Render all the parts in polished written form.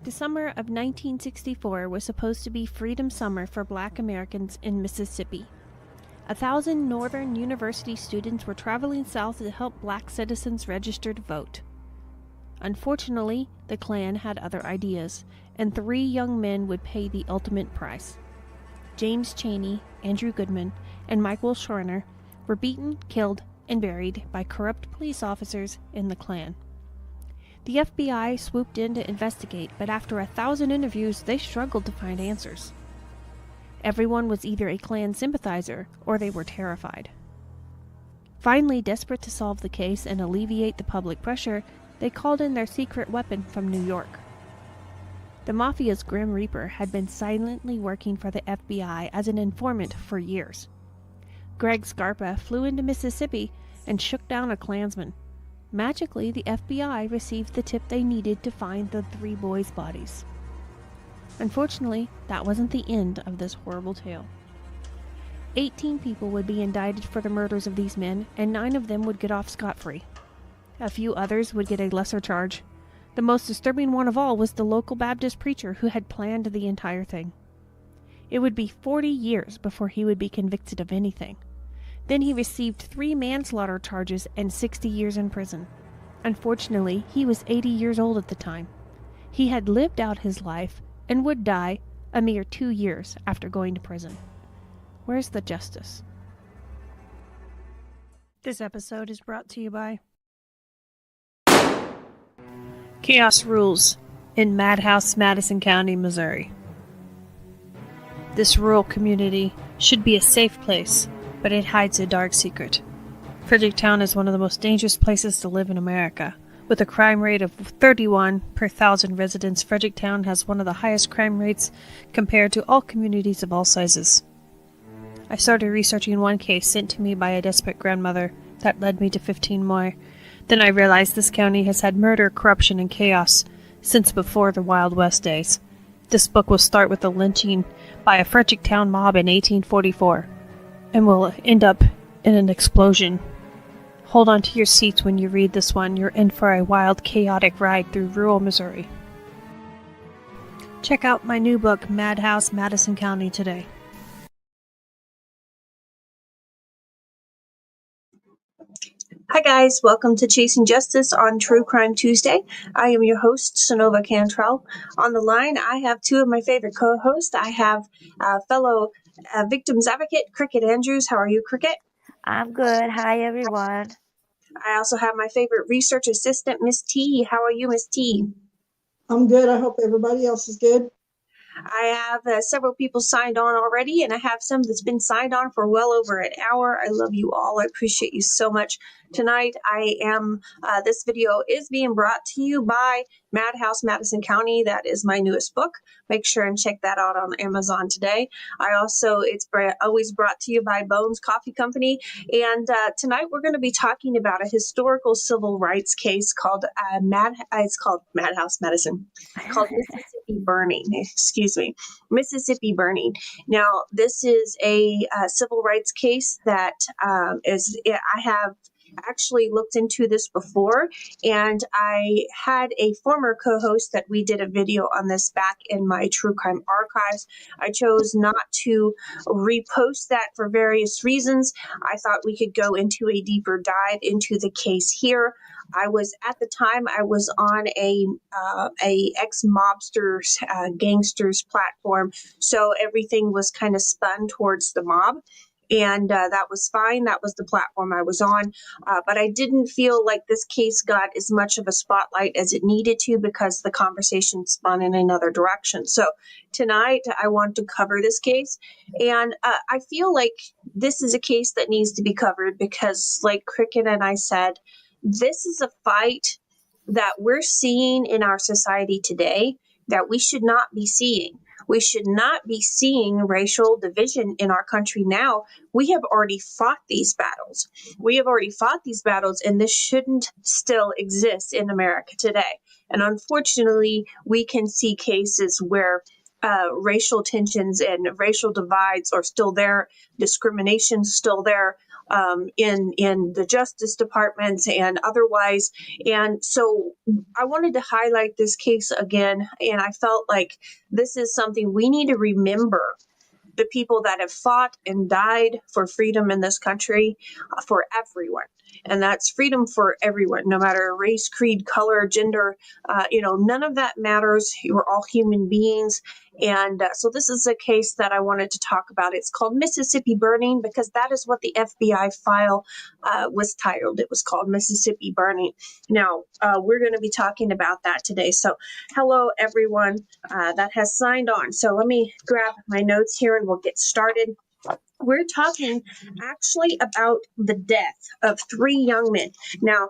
The summer of 1964 was supposed to be Freedom Summer for Black Americans in Mississippi. 1,000 Northern University students were traveling south to help black citizens register to vote. Unfortunately, the Klan had other ideas, and 3 young men would pay the ultimate price. James Chaney, Andrew Goodman, and Michael Schwerner were beaten, killed, and buried by corrupt police officers in the Klan. The FBI swooped in to investigate, but after 1,000 interviews, they struggled to find answers. Everyone was either a Klan sympathizer or they were terrified. Finally, desperate to solve the case and alleviate the public pressure, they called in their secret weapon from New York. The Mafia's Grim Reaper had been silently working for the FBI as an informant for years. Greg Scarpa flew into Mississippi and shook down a Klansman. Magically, the FBI received the tip they needed to find the 3 boys' bodies. Unfortunately, that wasn't the end of this horrible tale. 18 people would be indicted for the murders of these men, and 9 of them would get off scot-free. A few others would get a lesser charge. The most disturbing one of all was the local Baptist preacher who had planned the entire thing. It would be 40 years before he would be convicted of anything. Then he received 3 manslaughter charges and 60 years in prison. Unfortunately, he was 80 years old at the time. He had lived out his life and would die a mere 2 years after going to prison. Where's the justice? This episode is brought to you by Chaos Rules in Madhouse, Madison County, Missouri. This rural community should be a safe place, but it hides a dark secret. Fredericktown is one of the most dangerous places to live in America. With a crime rate of 31 per 1,000 residents, Fredericktown has one of the highest crime rates compared to all communities of all sizes. I started researching one case sent to me by a desperate grandmother that led me to 15 more. Then I realized this county has had murder, corruption, and chaos since before the Wild West days. This book will start with the lynching by a Fredericktown mob in 1844, and will end up in an explosion. Hold on to your seats when you read this one. You're in for a wild, chaotic ride through rural Missouri. Check out my new book, Madhouse, Madison County, today. Hi guys, welcome to Chasing Justice on True Crime Tuesday. I am your host, Sonova Cantrell. On the line, I have 2 of my favorite co-hosts. I have fellow victims advocate, Cricket Andrews. How are you, Cricket? I'm good. Hi, everyone. I also have my favorite research assistant, Miss T. How are you, Miss T? I'm good. I hope everybody else is good. I have several people signed on already, and I have some that's been signed on for well over an hour. I love you all. I appreciate you so much. Tonight, this video is being brought to you by Madhouse, Madison County. That is my newest book. Make sure and check that out on Amazon today. It's always brought to you by Bones Coffee Company. And tonight, we're going to be talking about a historical civil rights case called Madhouse, Madison, called Mississippi Burning. Mississippi Burning. Now, this is a civil rights case that I have actually looked into this before, and I had a former co-host that we did a video on this back in my True Crime archives. I chose not to repost that for various reasons. I thought we could go into a deeper dive into the case here. I was on a ex-mobsters, gangsters platform, so everything was kind of spun towards the mob. And that was fine. That was the platform I was on. But I didn't feel like this case got as much of a spotlight as it needed to because the conversation spun in another direction. So tonight I want to cover this case. And I feel like this is a case that needs to be covered because, like Cricket and I said, this is a fight that we're seeing in our society today that we should not be seeing. We should not be seeing racial division in our country now. We have already fought these battles. And this shouldn't still exist in America today. And unfortunately, we can see cases where racial tensions and racial divides are still there, discrimination still there, in the Justice Department and otherwise. And so I wanted to highlight this case again, and I felt like this is something we need to remember. The people that have fought and died for freedom in this country, for everyone. And that's freedom for everyone, no matter race, creed, color, gender, none of that matters. We're all human beings. And so this is a case that I wanted to talk about. It's called Mississippi Burning because that is what the FBI file was titled. It was called Mississippi Burning. Now, we're going to be talking about that today. So hello, everyone that has signed on. So let me grab my notes here and we'll get started. We're talking actually about the death of 3 young men. Now,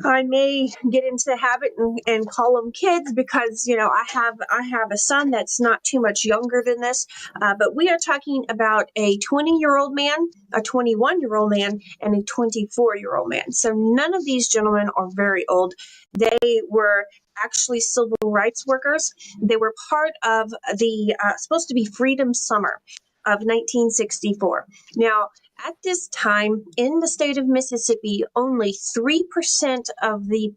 I may get into the habit and call them kids because, I have a son that's not too much younger than this. But we are talking about a 20-year-old man, a 21-year-old man, and a 24-year-old man. So none of these gentlemen are very old. They were actually civil rights workers. They were part of the supposed to be Freedom Summer of 1964. Now, at this time in the state of Mississippi, only 3% of the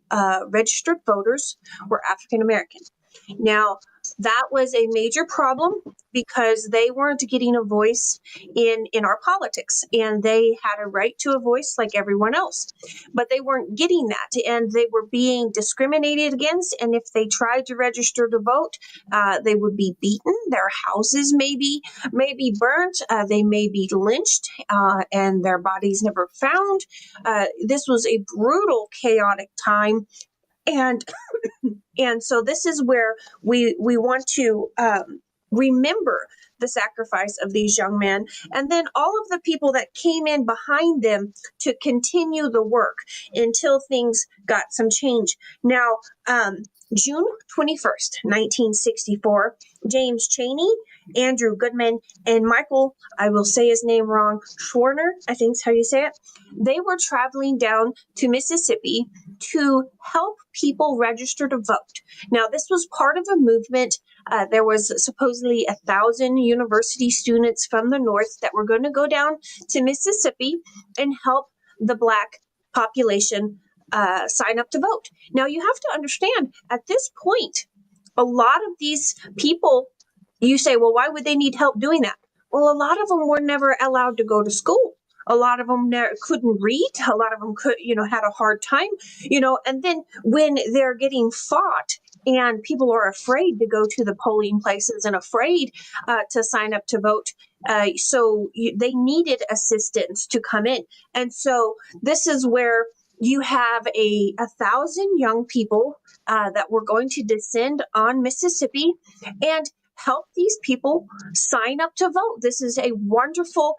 registered voters were African American. Now, that was a major problem because they weren't getting a voice in our politics, and they had a right to a voice like everyone else, but they weren't getting that, and they were being discriminated against. And if they tried to register to vote, they would be beaten. Their houses may be burnt. They may be lynched, and their bodies never found. This was a brutal, chaotic time. And so this is where we want to remember the sacrifice of these young men, and then all of the people that came in behind them to continue the work until things got some change. Now, June 21st, 1964, James Chaney, Andrew Goodman, and Michael, I will say his name wrong, Schwerner, I think is how you say it, they were traveling down to Mississippi to help people register to vote. Now, this was part of a movement. There was supposedly 1,000 university students from the North that were going to go down to Mississippi and help the Black population sign up to vote. Now, you have to understand, at this point, a lot of these people, you say, well, why would they need help doing that? Well, a lot of them were never allowed to go to school. A lot of them couldn't read. A lot of them had a hard time, and then when they're getting fought and people are afraid to go to the polling places and afraid to sign up to vote, they needed assistance to come in. And so this is where you have 1,000 young people that were going to descend on Mississippi and help these people sign up to vote. This is a wonderful,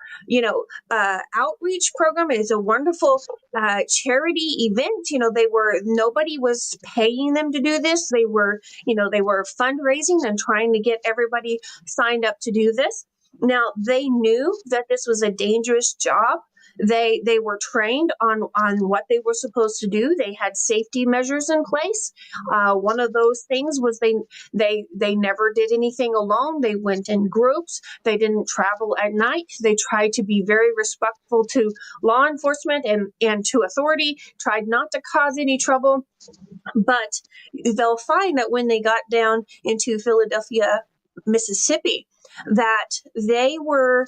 outreach program. It is a wonderful charity event. Nobody was paying them to do this. They were fundraising and trying to get everybody signed up to do this. Now, they knew that this was a dangerous job. They were trained on what they were supposed to do. They had safety measures in place. One of those things was they never did anything alone. They went in groups. They didn't travel at night. They tried to be very respectful to law enforcement and to authority, tried not to cause any trouble. But they'll find that when they got down into Philadelphia, Mississippi, that they were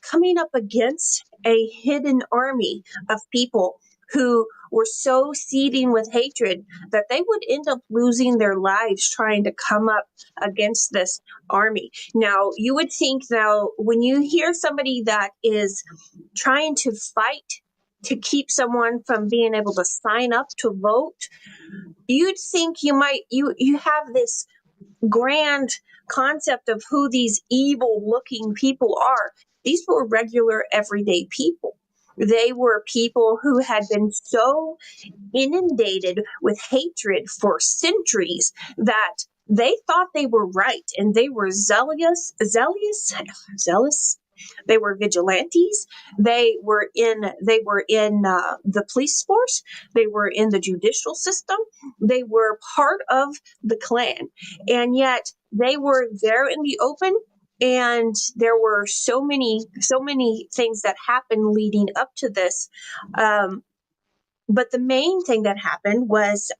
coming up against a hidden army of people who were so seething with hatred that they would end up losing their lives trying to come up against this army. Now, you would think now, when you hear somebody that is trying to fight to keep someone from being able to sign up to vote, you'd think you have this grand concept of who these evil looking people are. These were regular everyday people. They were people who had been so inundated with hatred for centuries that they thought they were right, and they were zealous. They were vigilantes. They were in the police force. They were in the judicial system. They were part of the Klan, and yet they were there in the open, And there were so many things that happened leading up to this. But the main thing that happened was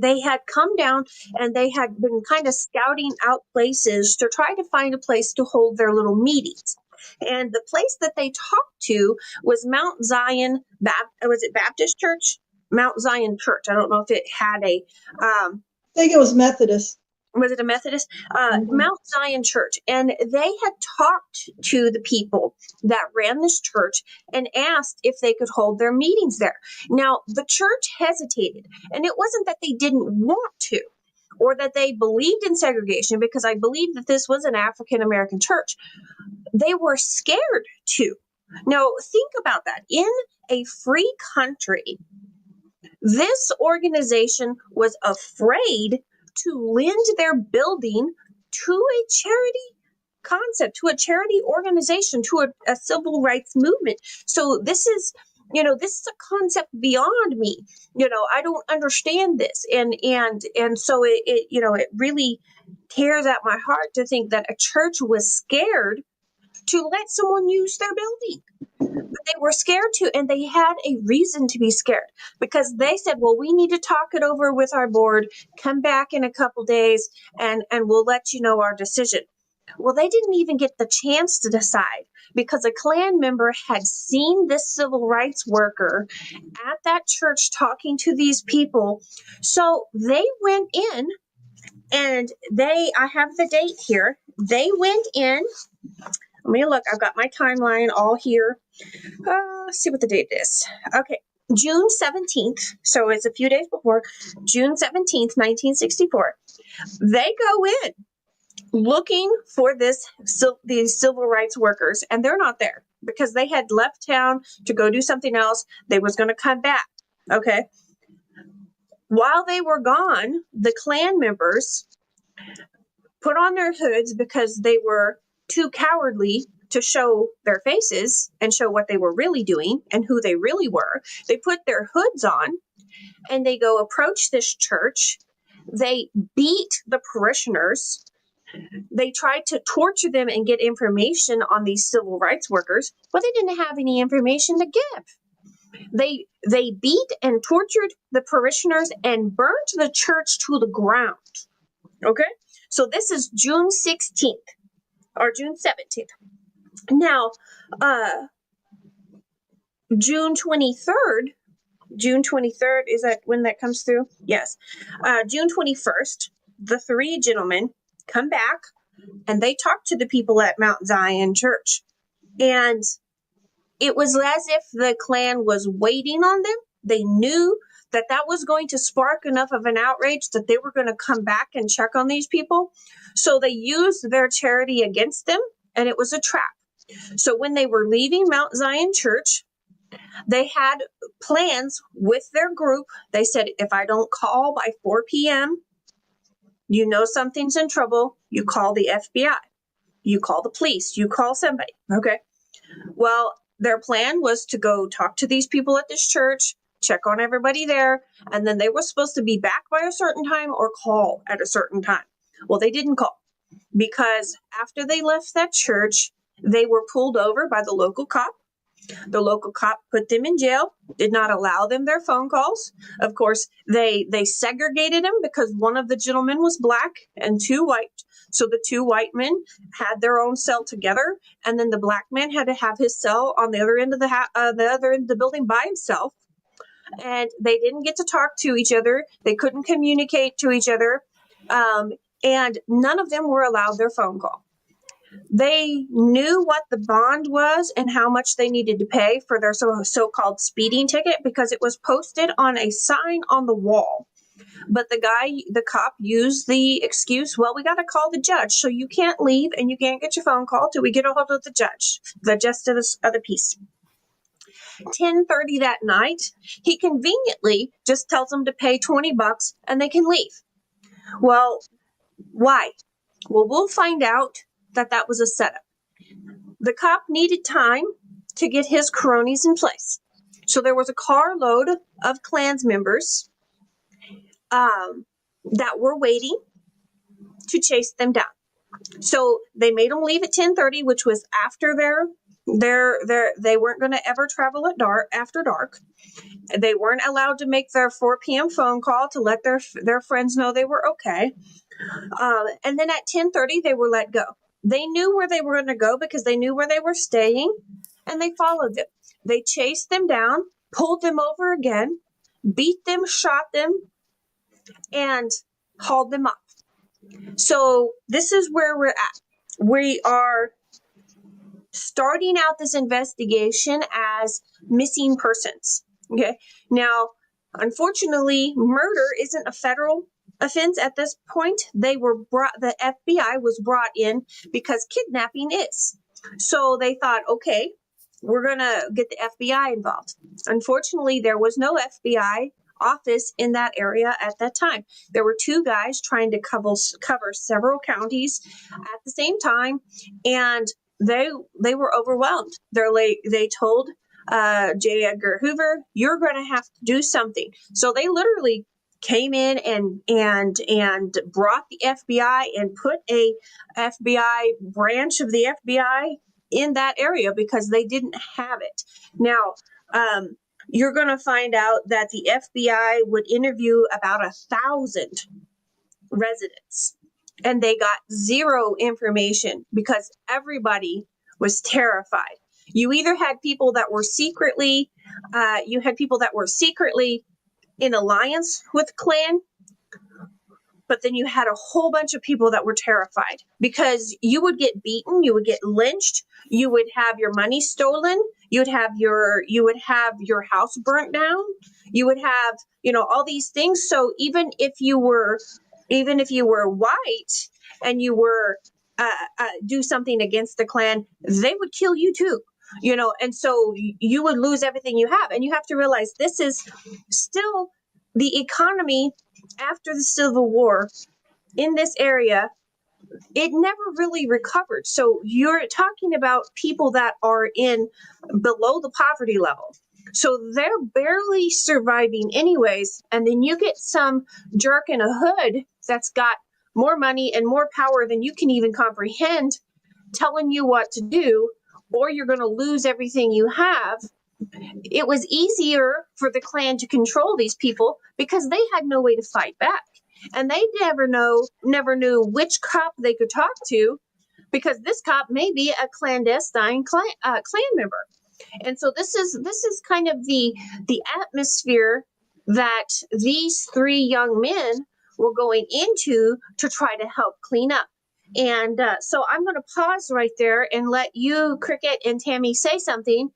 they had come down and they had been kind of scouting out places to try to find a place to hold their little meetings. And the place that they talked to was Mount Zion, was it Baptist Church? Mount Zion Church. I don't know if it had a, I think it was Methodist. was it a Methodist? Mhm. Mount Zion Church. And they had talked to the people that ran this church and asked if they could hold their meetings there. Now, the church hesitated, and it wasn't that they didn't want to or that they believed in segregation, because I believe that this was an African American church. They were scared to. Now, think about that. In a free country, this organization was afraid to lend their building to a charity concept, to a charity organization, to a civil rights movement. So this is, this is a concept beyond me. I don't understand this. And so it really tears at my heart to think that a church was scared to let someone use their building. But they were scared to, and they had a reason to be scared, because they said, well, we need to talk it over with our board, come back in a couple days, and we'll let you know our decision. Well, they didn't even get the chance to decide, because a Klan member had seen this civil rights worker at that church talking to these people. So they went in, and I have the date here. They went in. Let me look. I've got my timeline all here. Let's see what the date is. Okay, June 17th. So it's a few days before, June 17th, 1964. They go in looking for these civil rights workers, and they're not there because they had left town to go do something else. They was going to come back. Okay. While they were gone, the Klan members put on their hoods because they were too cowardly to show their faces and show what they were really doing and who they really were. They put their hoods on and they go approach this church. They beat the parishioners. They tried to torture them and get information on these civil rights workers, but they didn't have any information to give. They beat and tortured the parishioners and burnt the church to the ground. Okay? So this is June 16th or June 17th. Now, June 23rd, is that when that comes through? Yes. June 21st, the three gentlemen come back and they talk to the people at Mount Zion Church. And it was as if the Klan was waiting on them. They knew that was going to spark enough of an outrage that they were going to come back and check on these people. So they used their charity against them, and it was a trap. So when they were leaving Mount Zion Church, they had plans with their group. They said, if I don't call by 4 p.m., you know something's in trouble. You call the FBI. You call the police. You call somebody. Okay. Well, their plan was to go talk to these people at this church, check on everybody there, and then they were supposed to be back by a certain time or call at a certain time. Well, they didn't call because after they left that church, they were pulled over by the local cop. The local cop put them in jail, did not allow them their phone calls. Of course, they segregated them because one of the gentlemen was black and two white. So the two white men had their own cell together, and then the black man had to have his cell on the other end of the building by himself. And they didn't get to talk to each other. They couldn't communicate to each other, and none of them were allowed their phone call. They knew what the bond was and how much they needed to pay for their so-called speeding ticket because it was posted on a sign on the wall. But the cop used the excuse, well, we got to call the judge, so you can't leave and you can't get your phone call till we get a hold of the judge, the justice of the peace. 10:30 that night, he conveniently just tells them to pay $20 and they can leave. Well, why? Well, we'll find out that was a setup. The cop needed time to get his cronies in place. So there was a carload of Klans members that were waiting to chase them down. So they made them leave at 10:30, which was after they weren't going to ever travel at dark after dark. They weren't allowed to make their 4 p.m. phone call to let their friends know they were okay. And then at 10:30, they were let go. They knew where they were going to go because they knew where they were staying, and they followed them. They chased them down, pulled them over again, beat them, shot them, and hauled them off. So this is where we're at. We are starting out this investigation as missing persons. Okay. Now, unfortunately, murder isn't a federal offense at this point. The FBI was brought in because kidnapping is. So they thought, okay, we're going to get the FBI involved. Unfortunately, there was no FBI office in that area at that time. There were 2 guys trying to cover several counties at the same time, and they were overwhelmed. They told J. Edgar Hoover, "You're going to have to do something." So they literally came in and brought the FBI and put a FBI branch of the FBI in that area because they didn't have it. Now, you're going to find out that the FBI would interview about 1,000 residents, and they got zero information because everybody was terrified. You either had people that were secretly, in alliance with Klan, but then you had a whole bunch of people that were terrified because you would get beaten, you would get lynched, you would have your money stolen, you would have your house burnt down, you would have, all these things. So even if you were white and you were do something against the Klan, they would kill you too. And so you would lose everything you have. And you have to realize this is still the economy after the Civil War in this area. It never really recovered. So you're talking about people that are below the poverty level. So they're barely surviving anyways. And then you get some jerk in a hood that's got more money and more power than you can even comprehend telling you what to do, or you're going to lose everything you have. It was easier for the Klan to control these people because they had no way to fight back. And they never knew which cop they could talk to because this cop may be a clandestine Klan member. And so this is kind of the atmosphere that these 3 young men were going into to try to help clean up. And so I'm going to pause right there and let you, Cricket and Tammy, say something.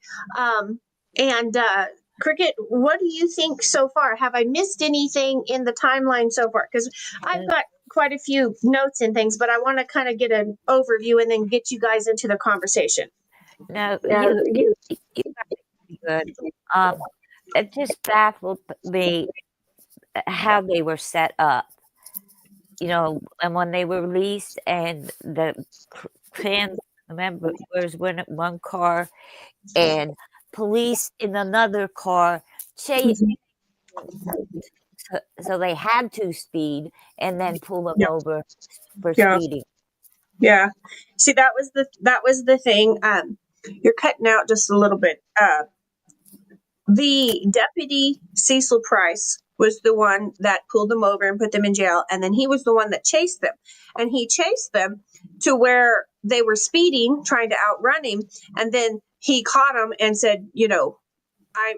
Cricket, what do you think so far? Have I missed anything in the timeline so far? Because I've got quite a few notes and things, but I want to kind of get an overview and then get you guys into the conversation. No, you good. It just baffled me how they were set up. And when they were released and the Klan members went in one car and police in another car chased. So they had to speed and then pull them over for speeding. Yeah. See, that was the thing. You're cutting out just a little bit. The deputy Cecil Price was the one that pulled them over and put them in jail. And then he was the one that chased them. And he chased them to where they were speeding, trying to outrun him. And then he caught them and said,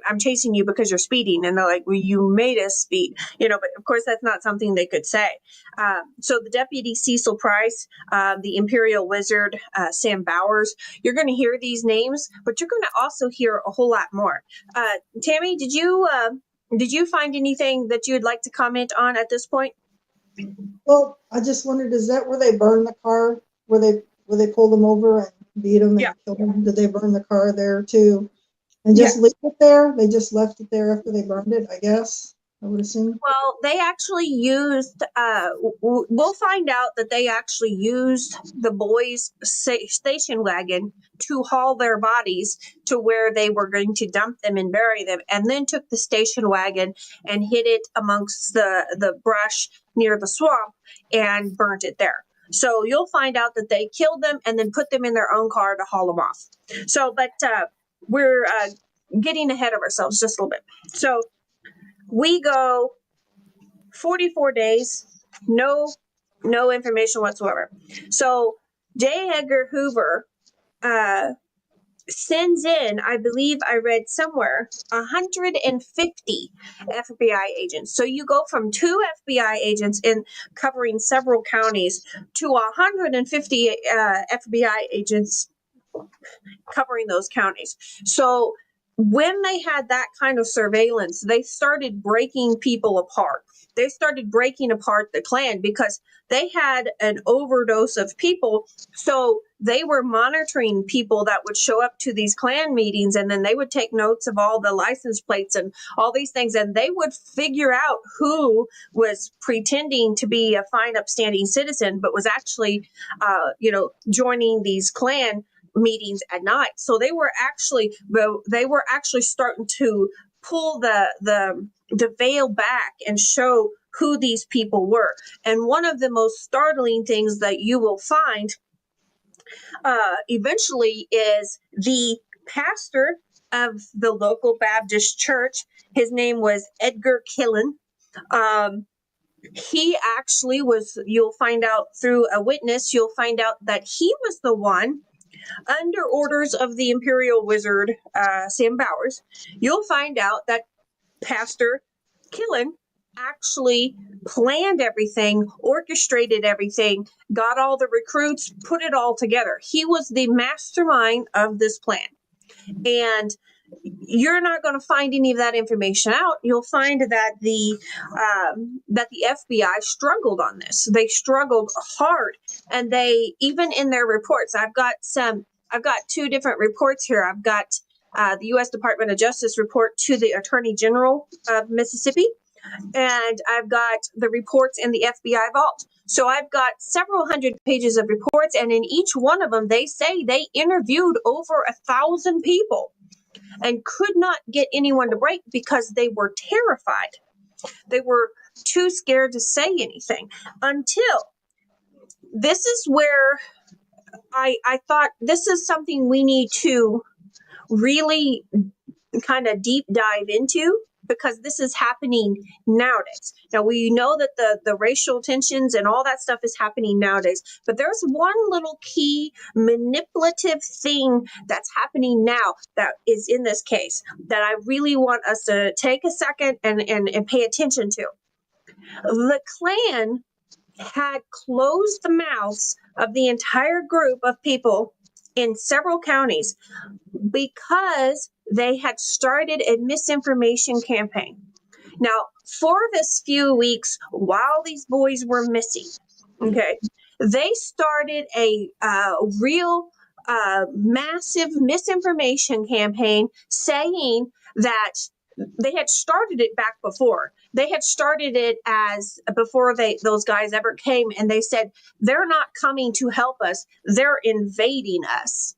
I'm chasing you because you're speeding. And they're like, well, you made us speed, but of course that's not something they could say. So the deputy Cecil Price, the Imperial Wizard, Sam Bowers, you're going to hear these names, but you're going to also hear a whole lot more. Tammy, did you find anything that you'd like to comment on at this point? Well, I just wondered, is that where they burned the car, where they pulled them over and beat them and killed them? Did they burn the car there too? And just leave it there? They just left it there after they burned it, I guess, I would assume. Well, they actually used, we'll find out that they actually used the boys' station wagon to haul their bodies to where they were going to dump them and bury them, and then took the station wagon and hid it amongst the brush near the swamp and burnt it there. So you'll find out that they killed them and then put them in their own car to haul them off. So, but we're getting ahead of ourselves just a little bit. So we go 44 days, no information whatsoever. So J. Edgar Hoover sends in, I believe I read somewhere, 150 FBI agents. So you go from 2 FBI agents in covering several counties to 150 FBI agents covering those counties. So when they had that kind of surveillance, they started breaking people apart. They started breaking apart the Klan because they had an overdose of people. So they were monitoring people that would show up to these Klan meetings, and then they would take notes of all the license plates and all these things, and they would figure out who was pretending to be a fine, upstanding citizen, but was actually, joining these Klan meetings at night. So they were actually starting to pull the veil back and show who these people were. And one of the most startling things that you will find eventually is the pastor of the local Baptist church. His name was Edgar Killen. He actually was, you'll find out through a witness, you'll find out that he was the one under orders of the imperial wizard, Sam Bowers. You'll find out that Pastor Killen actually planned everything, orchestrated everything, got all the recruits, put it all together. He was the mastermind of this plan. And you're not going to find any of that information out. You'll find that the FBI struggled on this. They struggled hard, and they, even in their reports, I've got 2 different reports here. I've got the U.S. Department of Justice report to the Attorney General of Mississippi, and I've got the reports in the FBI vault. So I've got several hundred pages of reports, and in each one of them, they say they interviewed over 1,000 people and could not get anyone to break because they were terrified. They were too scared to say anything until this is where I thought this is something we need to really kind of deep dive into, because this is happening nowadays. Now, we know that the racial tensions and all that stuff is happening nowadays, but there's one little key manipulative thing that's happening now that is in this case that I really want us to take a second and pay attention to. The Klan had closed the mouths of the entire group of people in several counties because they had started a misinformation campaign. Now, for this few weeks while these boys were missing, okay, they started a real massive misinformation campaign saying that they had started it back before. They had started it as before those guys ever came, and they said they're not coming to help us, they're invading us,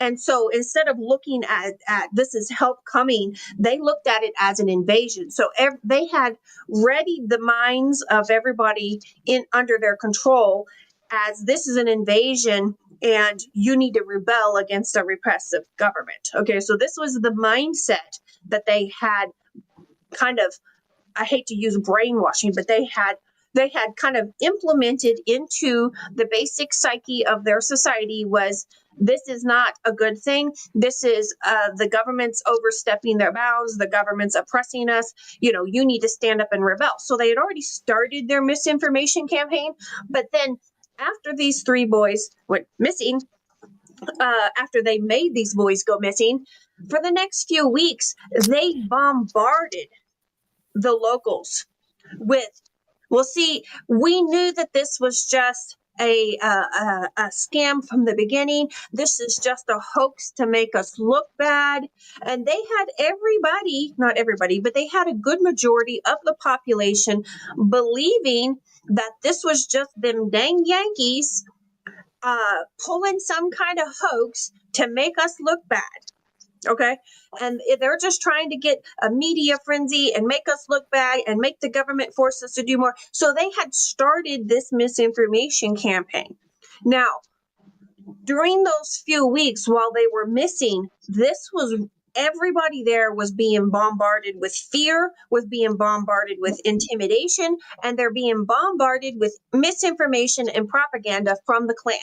And so instead of looking at this as help coming, they looked at it as an invasion. So they had readied the minds of everybody under their control as this is an invasion and you need to rebel against a repressive government. Okay, so this was the mindset that they had kind of, I hate to use brainwashing, but they had kind of implemented into the basic psyche of their society was, this is not a good thing. This is the government's overstepping their bounds. The government's oppressing us. You need to stand up and rebel. So they had already started their misinformation campaign. But then after these 3 boys went missing, after they made these boys go missing, for the next few weeks, they bombarded the locals with, well, see, we knew that this was just a scam from the beginning. This is just a hoax to make us look bad. And they had not everybody, but they had a good majority of the population believing that this was just them dang Yankees pulling some kind of hoax to make us look bad. Okay. And they're just trying to get a media frenzy and make us look bad and make the government force us to do more. So they had started this misinformation campaign. Now, during those few weeks while they were missing, everybody there was being bombarded with fear, was being bombarded with intimidation, and they're being bombarded with misinformation and propaganda from the Klan.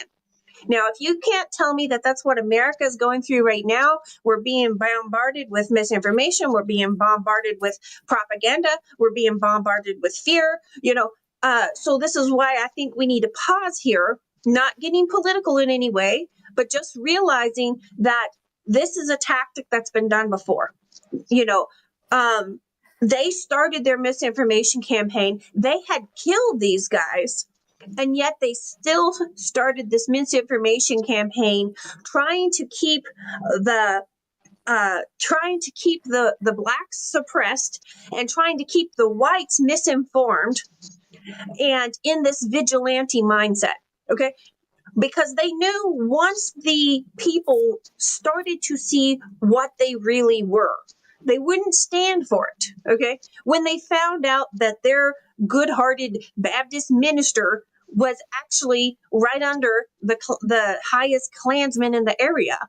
Now, if you can't tell me that that's what America is going through right now, we're being bombarded with misinformation, we're being bombarded with propaganda, we're being bombarded with fear, so this is why I think we need to pause here, not getting political in any way, but just realizing that this is a tactic that's been done before. They started their misinformation campaign. They had killed these guys, and yet they still started this misinformation campaign, trying to keep the blacks suppressed and trying to keep the whites misinformed and in this vigilante mindset. Okay. Because they knew once the people started to see what they really were, they wouldn't stand for it. Okay. When they found out that their good-hearted Baptist minister was actually right under the highest klansman in the area,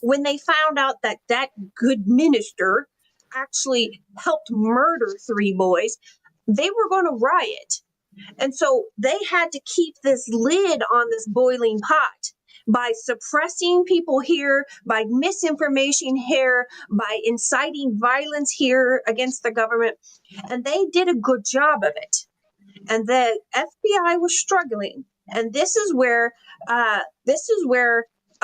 when they found out that that good minister actually helped murder 3 boys, they were going to riot. And so they had to keep this lid on this boiling pot by suppressing people here, by misinformation here, by inciting violence here against the government. And they did a good job of it. And the FBI was struggling. And this is where a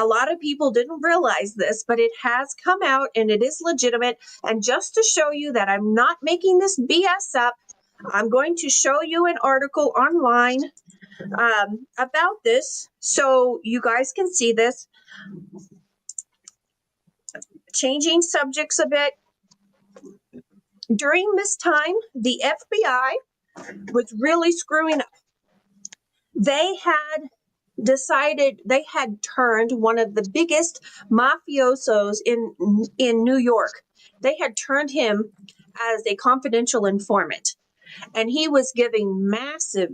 lot of people didn't realize this, but it has come out and it is legitimate. And just to show you that I'm not making this BS up, I'm going to show you an article online about this so you guys can see this. Changing subjects a bit. During this time, the FBI was really screwing up. They had turned one of the biggest mafiosos in New York. They had turned him as a confidential informant. And he was giving massive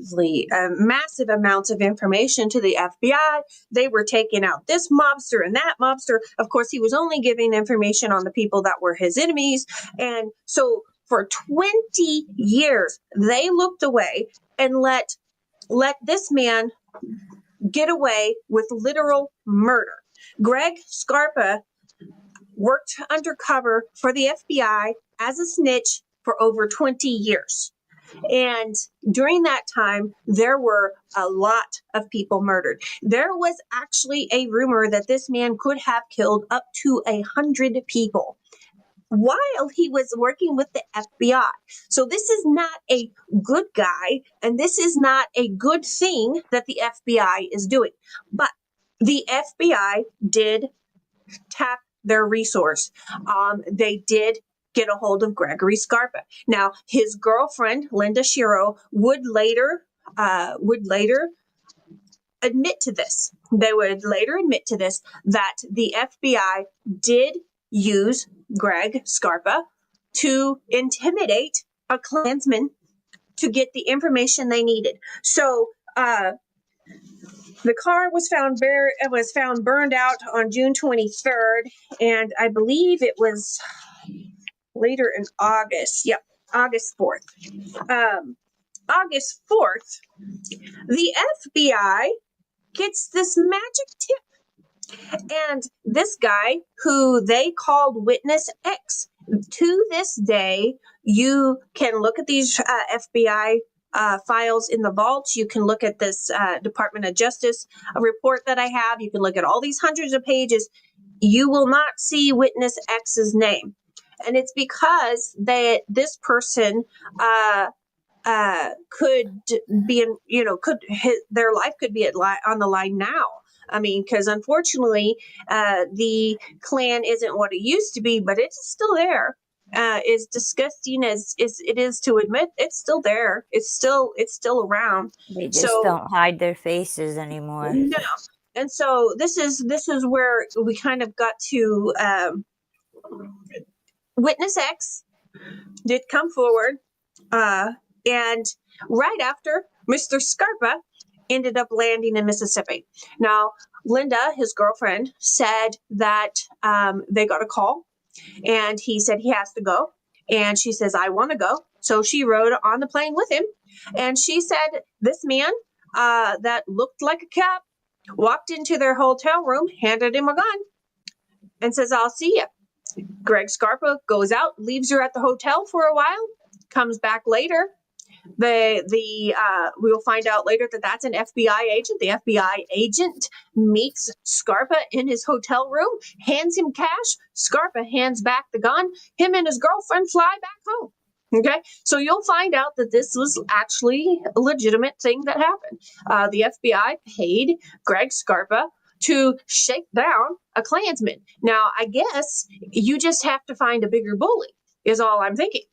amounts of information to the FBI. They were taking out this mobster and that mobster. Of course, he was only giving information on the people that were his enemies. And so for 20 years, they looked away and let this man get away with literal murder. Greg Scarpa worked undercover for the FBI as a snitch for over 20 years. And during that time, there were a lot of people murdered. There was actually a rumor that this man could have killed up to 100 people while he was working with the FBI. So this is not a good guy, and this is not a good thing that the FBI is doing. But the FBI did tap their resource. They did get a hold of Gregory Scarpa. Now, his girlfriend, Linda Shiro, would later admit to this. They would later admit to this, that the FBI did use Greg Scarpa to intimidate a Klansman to get the information they needed. So, the car was found burned out on June 23rd, and I believe it was later in August. Yep, August 4th. August 4th, the FBI gets this magic tip. And this guy, who they called Witness X, to this day, you can look at these FBI files in the vault. You can look at this Department of Justice report that I have. You can look at all these hundreds of pages. You will not see Witness X's name. And it's because this person could be their life could be on the line now. I mean, because unfortunately, the Klan isn't what it used to be, but it's still there. As disgusting as it is to admit, it's still there. It's still around. They just don't hide their faces anymore. No. and so this is where we kind of got to witness X did come forward, and right after Mr. Scarpa ended up landing in Mississippi. Now, Linda, his girlfriend, said that they got a call, and he said he has to go. And she says, I want to go. So she rode on the plane with him. And she said this man that looked like a cop walked into their hotel room, handed him a gun, and says, I'll see you. Greg Scarpa goes out, leaves her at the hotel for a while, comes back later. We'll find out later that that's an FBI agent. The FBI agent meets Scarpa in his hotel room, hands him cash. Scarpa hands back the gun. Him and his girlfriend fly back home. Okay, so you'll find out that this was actually a legitimate thing that happened. The FBI paid Greg Scarpa to shake down a Klansman. Now, I guess you just have to find a bigger bully, is all I'm thinking.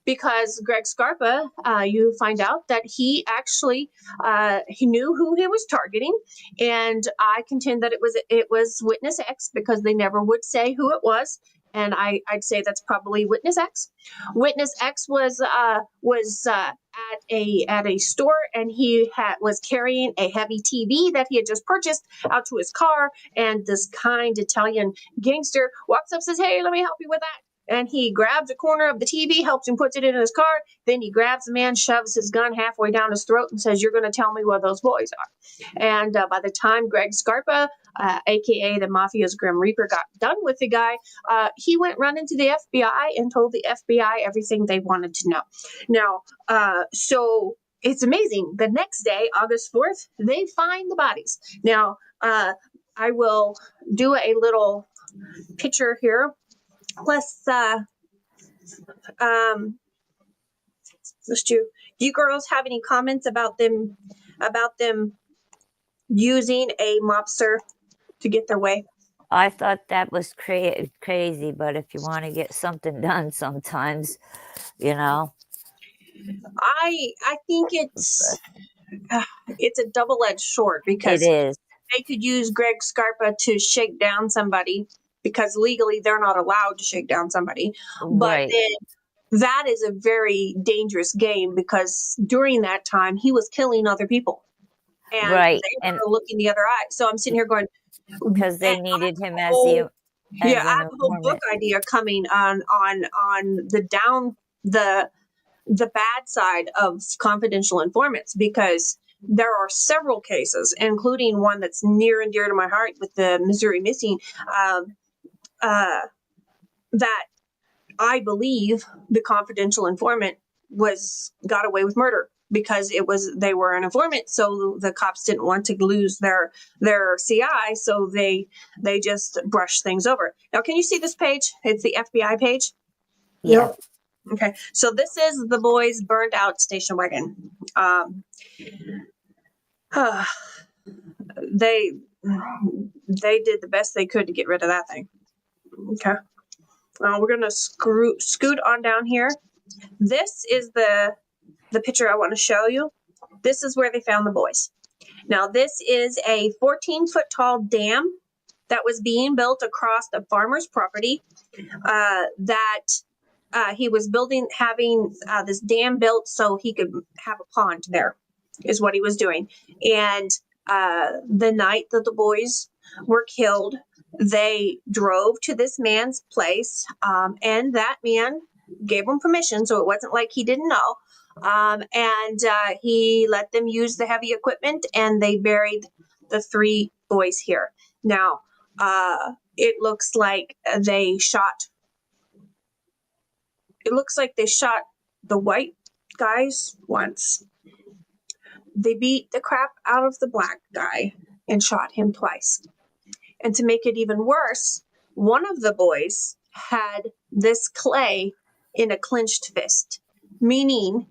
Because Greg Scarpa, you find out that he actually he knew who he was targeting, and I contend that it was Witness X, because they never would say who it was, and I'd say that's probably Witness X. Witness X was at a store, and he was carrying a heavy TV that he had just purchased out to his car, and this kind Italian gangster walks up, says, "Hey, let me help you with that." And he grabs a corner of the TV, helps him put it in his car. Then he grabs the man, shoves his gun halfway down his throat, and says, "You're going to tell me where those boys are." And by the time Greg Scarpa, a.k.a. the Mafia's Grim Reaper, got done with the guy, he went running to the FBI and told the FBI everything they wanted to know. Now, so it's amazing. The next day, August 4th, they find the bodies. Now, I will do a little picture here. Let's do you girls have any comments about them using a mobster to get their way? I thought that was crazy, but if you want to get something done sometimes, I think it's a double-edged sword, because it is. they could use Greg Scarpa to shake down somebody, because legally they're not allowed to shake down somebody. But Right. then that is a very dangerous game, because during that time he was killing other people, and Right. they were looking the other eye. So I'm sitting here going, because they needed him as I an have a whole book informant. idea coming on the bad side of confidential informants, because there are several cases, including one that's near and dear to my heart with the Missouri Missing, that I believe the confidential informant got away with murder, because they were an informant, so the cops didn't want to lose their CI, so they just brushed things over. Now, can you see this page? It's the FBI page. Yeah. Okay, so this is the boys' burned out station wagon. They did the best they could to get rid of that thing. Okay, we're gonna scoot on down here. This is the picture I want to show you. This is where they found the boys. Now, this is a 14-foot tall dam that was being built across a farmer's property, that he was having this dam built so he could have a pond there, is what he was doing. And the night that the boys were killed, they drove to this man's place, and that man gave them permission, so it wasn't like he didn't know. And he let them use the heavy equipment, and they buried the 3 boys here. Now, it looks like they shot the white guys once. They beat the crap out of the black guy and shot him twice. And to make it even worse, one of the boys had this clay in a clenched fist, meaning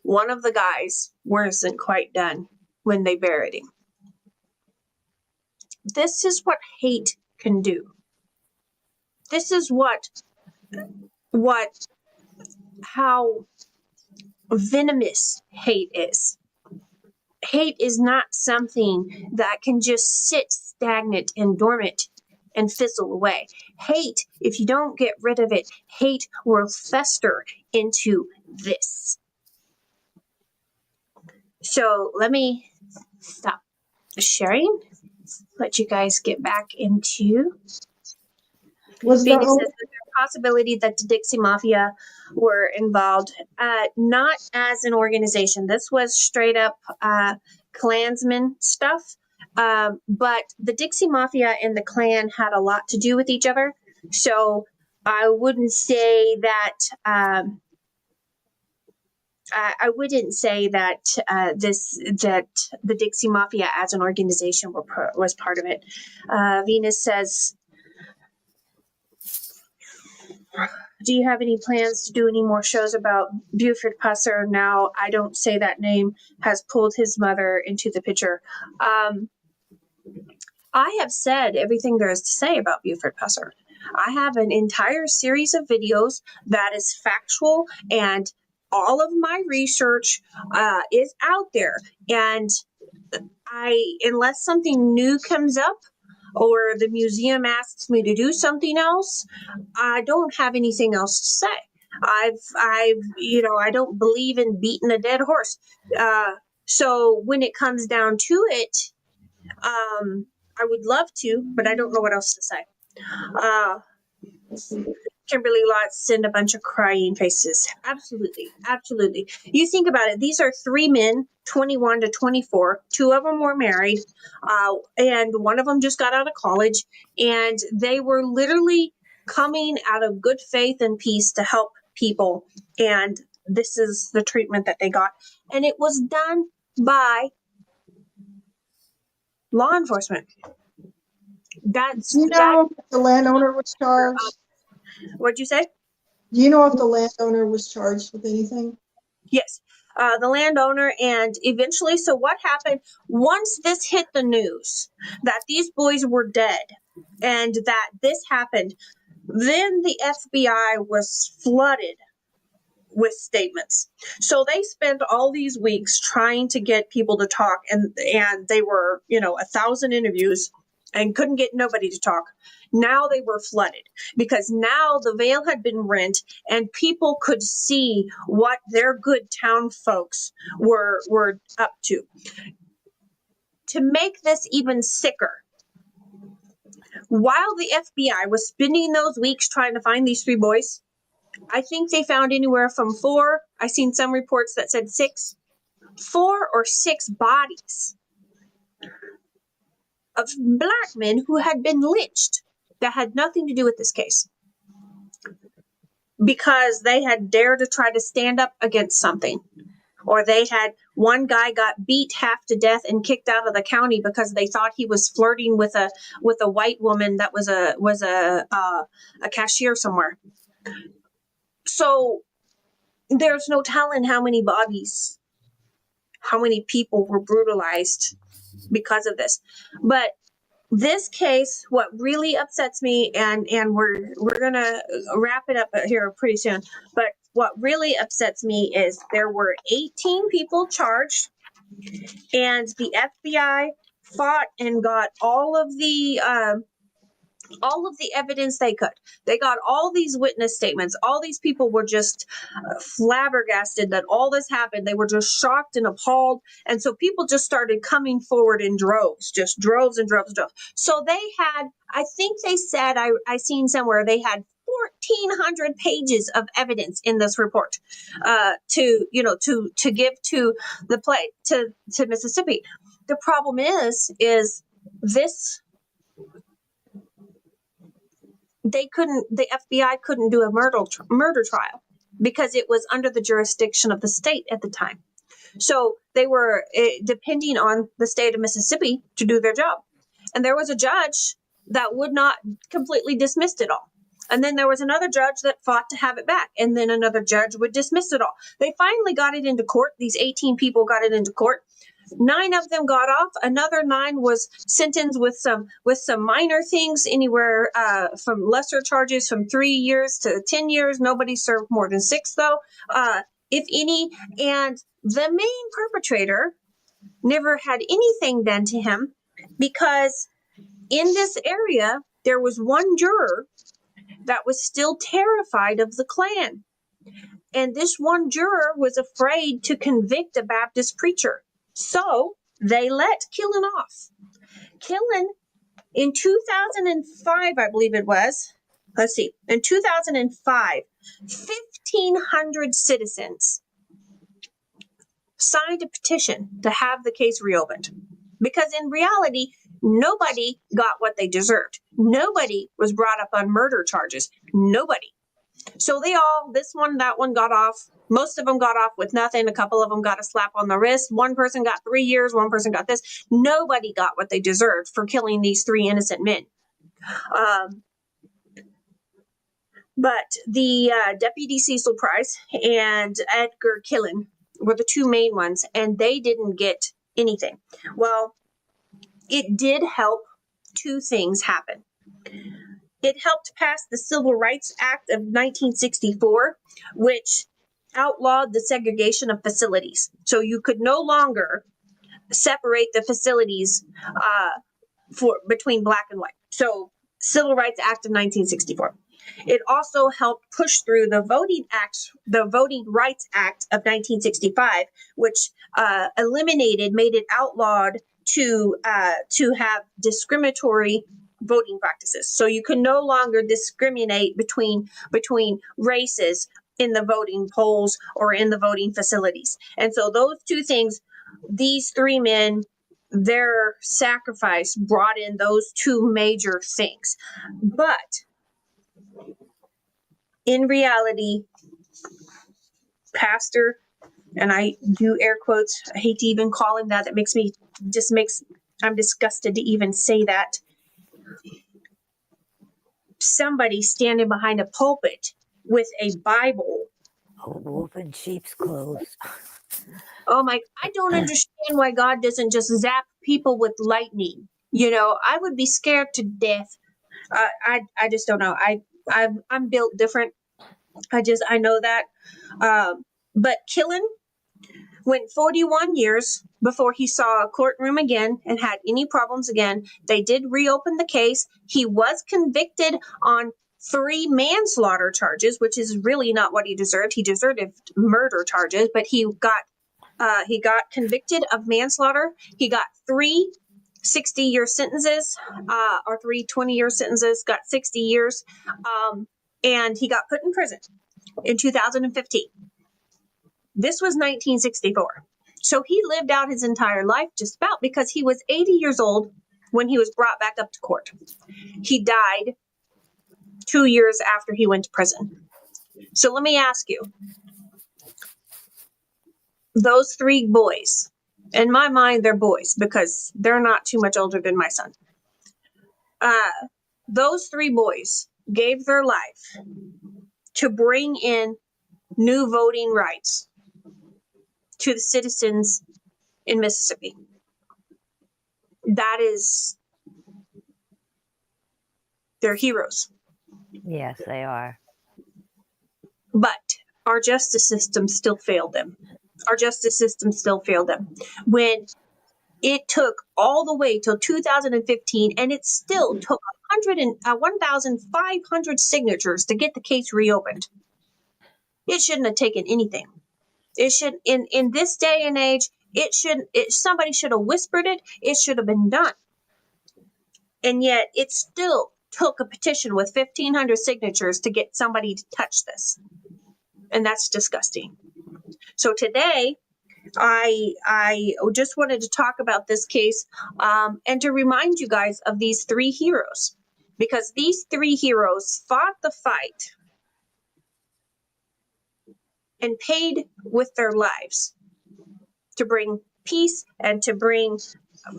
one of the guys wasn't quite done when they buried him. This is what hate can do. This is how venomous hate is. hate is not something that can just sit stagnant and dormant and fizzle away. Hate, if you don't get rid of it, hate will fester into this. So let me stop sharing, let you guys get back into. Was there Venus only, says that there's a possibility that the Dixie Mafia were involved, not as an organization. This was straight up klansman stuff. But the Dixie Mafia and the Klan had a lot to do with each other. So I wouldn't say that. I wouldn't say that that the Dixie Mafia as an organization was part of it. Venus says, do you have any plans to do any more shows about Buford Pusser? Now, I don't say that name has pulled his mother into the picture. I have said everything there is to say about Buford Pusser. I have an entire series of videos that is factual, and all of my research is out there. And unless something new comes up, or the museum asks me to do something else, I don't have anything else to say. I don't believe in beating a dead horse. So when it comes down to it, I would love to, but I don't know what else to say. Kimberly Lotz send a bunch of crying faces. Absolutely. Absolutely. You think about it. These are three men, 21 to 24. Two of them were married, and one of them just got out of college. And they were literally coming out of good faith and peace to help people. And this is the treatment that they got. And it was done by law enforcement. That's you know, if the landowner was charged? What'd you say? Do you know if the landowner was charged with anything? Yes, the landowner, and eventually, so what happened once this hit the news that these boys were dead and that this happened, then the FBI was flooded with statements. So they spent all these weeks trying to get people to talk, and they were, 1,000 interviews and couldn't get nobody to talk. Now they were flooded because now the veil had been rent and people could see what their good town folks were up to. To make this even sicker, while the FBI was spending those weeks trying to find these three boys, I think they found anywhere from 4. I seen some reports that said 6, 4 or 6 bodies of black men who had been lynched that had nothing to do with this case because they had dared to try to stand up against something, or one guy got beat half to death and kicked out of the county because they thought he was flirting with a white woman that was a cashier somewhere. So there's no telling how many people were brutalized because of this. But this case, what really upsets me, and we're gonna wrap it up here pretty soon, but what really upsets me is there were 18 people charged, and the FBI fought and got all of the evidence they could. They got all these witness statements. All these people were just flabbergasted that all this happened. They were just shocked and appalled. And so people just started coming forward in droves, just droves and droves and droves. So they had, I think they said, I seen somewhere, they had 1,400 pages of evidence in this report to give to the to Mississippi. The problem is this. The FBI couldn't do a murder trial because it was under the jurisdiction of the state at the time. So they were depending on the state of Mississippi to do their job. And there was a judge that would not completely dismiss it all. And then there was another judge that fought to have it back. And then another judge would dismiss it all. They finally got it into court. These 18 people got it into court. 9 of them got off. Another 9 was sentenced with some minor things, anywhere from lesser charges from 3 years to 10 years. Nobody served more than 6, though, if any. And the main perpetrator never had anything done to him because in this area, there was one juror that was still terrified of the Klan. And this one juror was afraid to convict a Baptist preacher. So they let Killen off. Killen, in 2005, I believe it was, in 2005, 1,500 citizens signed a petition to have the case reopened. Because in reality, nobody got what they deserved. Nobody was brought up on murder charges. Nobody. So they all, this one, that one got off. Most of them got off with nothing. A couple of them got a slap on the wrist. One person got 3 years. One person got this. Nobody got what they deserved for killing these 3 innocent men. But the Deputy Cecil Price and Edgar Killen were the 2 main ones, and they didn't get anything. Well, it did help 2 things happen. It helped pass the Civil Rights Act of 1964, which outlawed the segregation of facilities. So you could no longer separate the facilities between black and white. So Civil Rights Act of 1964. It also helped push through the Voting Rights Act of 1965, which made it outlawed to have discriminatory voting practices. So you can no longer discriminate between races in the voting polls or in the voting facilities. And so those 2 things, these 3 men, their sacrifice brought in those 2 major things. But in reality, Pastor, and I do air quotes, I hate to even call him that. I'm disgusted to even say that. Somebody standing behind a pulpit with a Bible. A wolf in sheep's clothes. Oh my, I don't understand why God doesn't just zap people with lightning. I would be scared to death. I just don't know. I'm built different. I know that. But Killen went 41 years before he saw a courtroom again and had any problems again. They did reopen the case. He was convicted on 3 manslaughter charges, which is really not what he deserved. He deserved murder charges, but he got convicted of manslaughter. He got 3 60-year sentences, or 3 20-year sentences, got 60 years, and he got put in prison in 2015. This was 1964. So he lived out his entire life just about, because he was 80 years old when he was brought back up to court. He died 2 years after he went to prison. So let me ask you, those 3 boys, in my mind, they're boys because they're not too much older than my son. Those 3 boys gave their life to bring in new voting rights to the citizens in Mississippi. They're heroes. Yes, they are. But our justice system still failed them. When it took all the way till 2015, and it still took 1,500 signatures to get the case reopened. It shouldn't have taken anything. It should, in this day and age, somebody should have whispered it. It should have been done. And yet it still took a petition with 1,500 signatures to get somebody to touch this. And that's disgusting. So today, I just wanted to talk about this case, and to remind you guys of these 3 heroes, because these 3 heroes fought the fight and paid with their lives to bring peace and to bring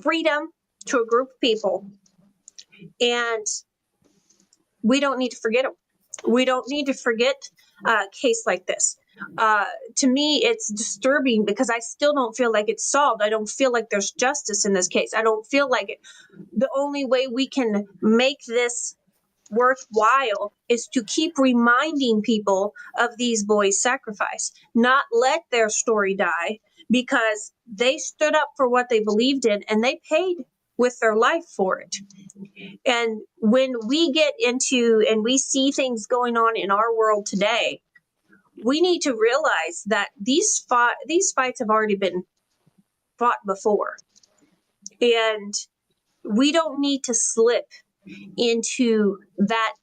freedom to a group of people. And we don't need to forget them. We don't need to forget a case like this. To me, it's disturbing because I still don't feel like it's solved. I don't feel like there's justice in this case. I don't feel like it. The only way we can make this worthwhile is to keep reminding people of these boys' sacrifice, not let their story die, because they stood up for what they believed in and they paid with their life for it. And when we get into and we see things going on in our world today, we need to realize that these fights have already been fought before. And we don't need to slip into that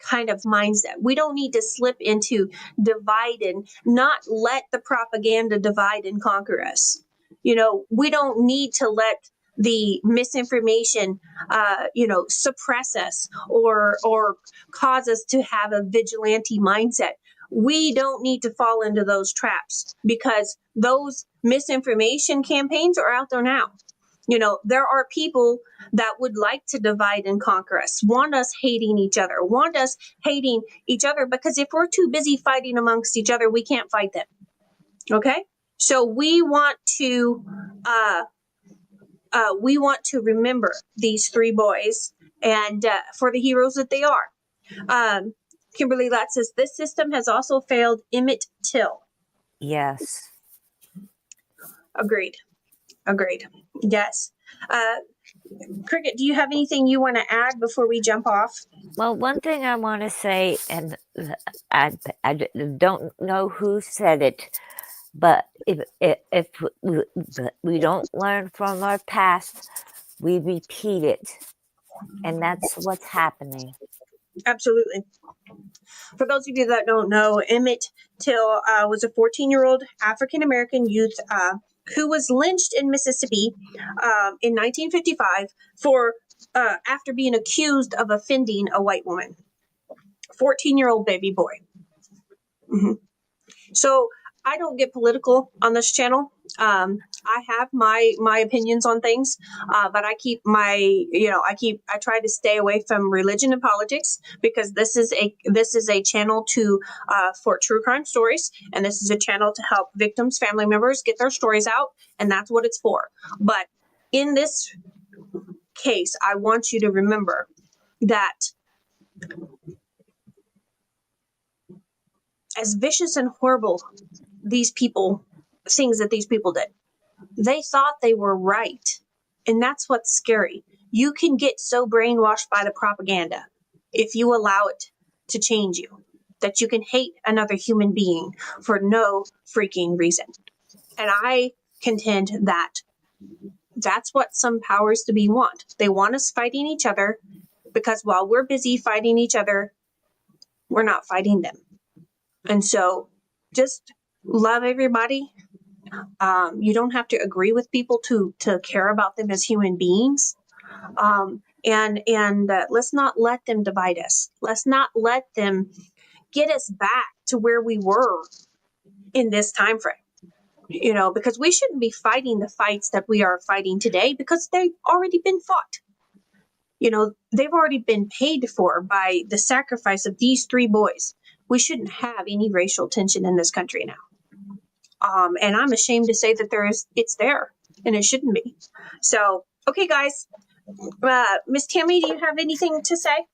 kind of mindset. We don't need to slip into divide and not let the propaganda divide and conquer us. We don't need to let the misinformation, suppress us or cause us to have a vigilante mindset. We don't need to fall into those traps because those misinformation campaigns are out there now. There are people that would like to divide and conquer us, want us hating each other, because if we're too busy fighting amongst each other, we can't fight them. Okay? So we want to remember these three boys and for the heroes that they are. Kimberly Latt says, this system has also failed Emmett Till. Yes. Agreed. Yes. Cricket, do you have anything you want to add before we jump off? Well, one thing I want to say, and I don't know who said it, but if we don't learn from our past, we repeat it. And that's what's happening. Absolutely. For those of you that don't know, Emmett Till was a 14-year-old African-American youth who was lynched in Mississippi in 1955 for after being accused of offending a white woman. 14-year-old baby boy. Mm-hmm. So I don't get political on this channel. I have my opinions on things, but I keep I try to stay away from religion and politics because this is a channel for true crime stories, and this is a channel to help victims, family members get their stories out, and that's what it's for. But in this case, I want you to remember that as vicious and horrible things that these people did, they thought they were right. And that's what's scary. You can get so brainwashed by the propaganda if you allow it to change you, that you can hate another human being for no freaking reason. And I contend that that's what some powers to be want. They want us fighting each other because while we're busy fighting each other, we're not fighting them. And so just love everybody. You don't have to agree with people to care about them as human beings. And let's not let them divide us. Let's not let them get us back to where we were in this time frame. Because we shouldn't be fighting the fights that we are fighting today because they've already been fought. They've already been paid for by the sacrifice of these three boys. We shouldn't have any racial tension in this country now. And I'm ashamed to say that it's there, and it shouldn't be. So, okay, guys. Miss Tammy, do you have anything to say?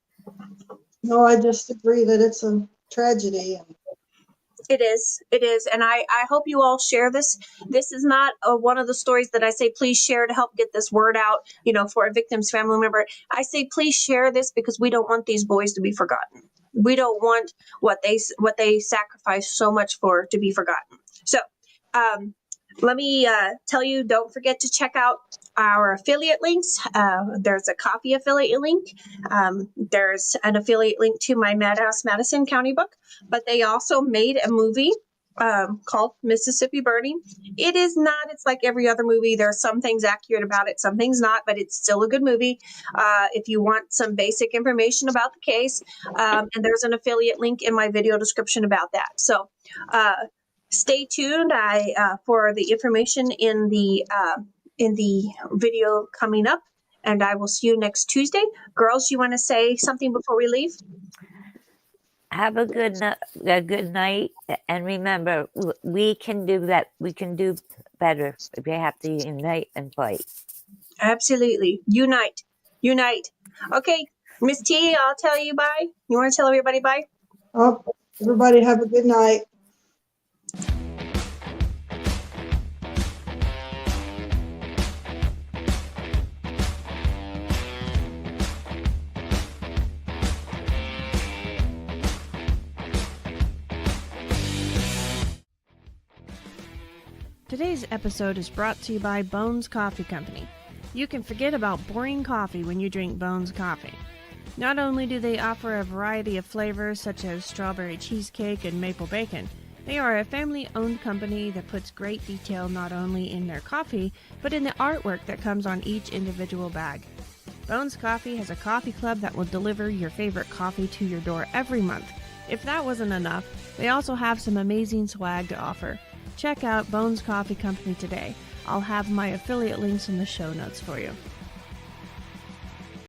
No, I just agree that it's a tragedy. It is. And I hope you all share this. This is not one of the stories that I say, please share to help get this word out, for a victim's family member. I say, please share this because we don't want these boys to be forgotten. We don't want what they sacrificed so much for to be forgotten. So, let me tell you, don't forget to check out our affiliate links. There's a coffee affiliate link. There's an affiliate link to my Madhouse Madison County book, but they also made a movie called Mississippi Burning. It's like every other movie. There are some things accurate about it, some things not, but it's still a good movie. If you want some basic information about the case, and there's an affiliate link in my video description about that. So, stay tuned for the information in the video coming up, and I will see you next Tuesday. Girls, you want to say something before we leave? Have a good night, and remember, we can do that. We can do better if we have to unite and fight. Absolutely. Unite. Okay, Miss T, I'll tell you bye. You want to tell everybody bye? Oh, everybody have a good night. Today's episode is brought to you by Bones Coffee Company. You can forget about boring coffee when you drink Bones Coffee. Not only do they offer a variety of flavors such as strawberry cheesecake and maple bacon, they are a family-owned company that puts great detail not only in their coffee, but in the artwork that comes on each individual bag. Bones Coffee has a coffee club that will deliver your favorite coffee to your door every month. If that wasn't enough, they also have some amazing swag to offer. Check out Bones Coffee Company today. I'll have my affiliate links in the show notes for you.